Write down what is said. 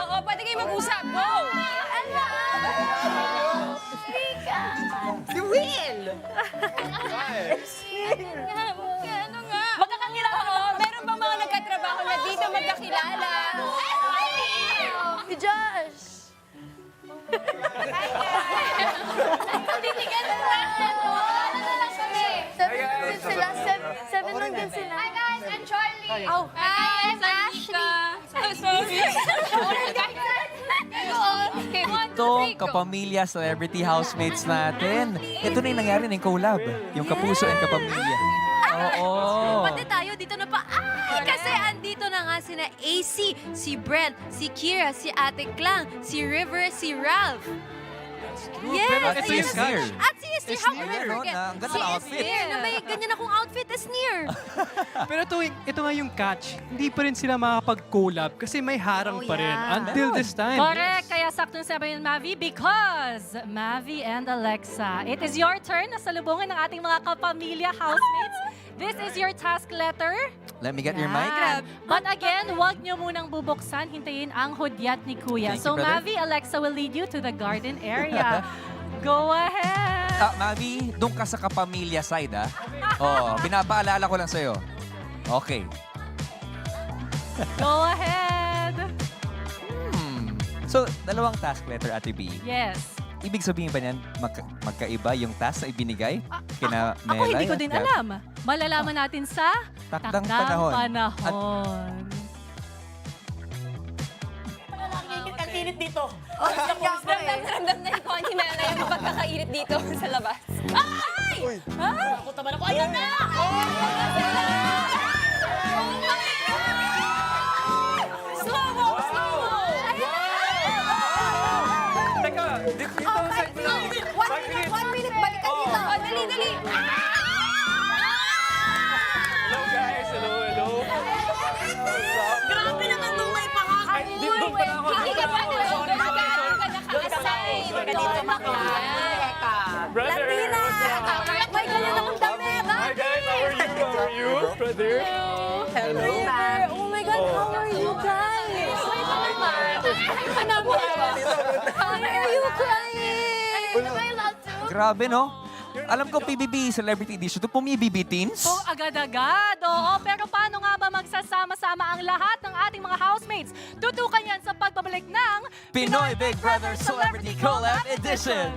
Oo, pwede kayo mag-usap. Go! Si Will! Ano nga? Magkakakilala ko. Meron bang mga nagkatrabaho na dito magkakilala? Si Josh! Titigan na lang. Ano na lang kami? Seven lang din sila. Hi guys, I'm Charlie. Oh, Hi, I'm Ashley. Oh, sorry. Okay, 1, 2, 3, Itong go. kapamilya celebrity housemates natin. Ito na yung nangyari ng collab. Yung Kapuso and Kapamilya. Oo. Pati tayo dito na pa. Ay, kasi andito na nga sina AC, si Brent, si Kira, si Ate Klang, si River, si Ralph. Yes! Pero ito ayun yung na. Sneer. At si Esneer, how could I Sneer, no? forget? Ang ganda Si ng outfit. Esneer, na may ganyan akong outfit, Esneer. Pero ito nga yung catch. Hindi pa rin sila makakapag-collab kasi may harang Oh, pa rin yeah. until this time. Correct. Kaya sakto yung sabi ng Mavi because Mavi and Alexa, it is your turn na salubungin ng ating mga kapamilya housemates. This is your task letter. Let me get your mic. Yan. But again, huwag nyo munang bubuksan. Hintayin ang hudyat ni Kuya. Thank you, So brother. Mavi, Alexa will lead you to the garden area. Go ahead. Mavi, doon ka sa kapamilya side, ah. Oh, pinapaalala ko lang sa'yo. Okay. Go ahead. So, dalawang task letter, Ate B. Yes. Ibig sabihin ba niyan, magkaiba yung task na ibinigay kina Ako hindi Melay ko at din Gab? alam. Malalaman natin sa Takdang panahon. panahon. Ang init dito. Ramdam na yung konti na yung pagkakainit dito sa labas. Ay! Ako naman ako. Ayun na! Slow-mo! Slow-mo! Teka, dito sa... 1 minute, balik ka dito. Oh, dali, dali. Hello guys, hello. Grabe naman nung may pangako. Ay, dito pala ako. Hindi ka pa naka-assign. Dito makakaya. Brother. May ganyan akong damit. Hi guys, how are you? How are you? Brother. Hello. Oh my God, how are you guys? Why are you crying? Am I allowed to? Grabe, no? Alam ko, PBB Celebrity Edition. Ito po may BB Teens. Oh, agad-agad. Oo, pero paano nga ba magsasama-sama ang lahat ng ating mga housemates? Tutukan yan sa pagbabalik ng Pinoy Big Brother Celebrity Collab Edition.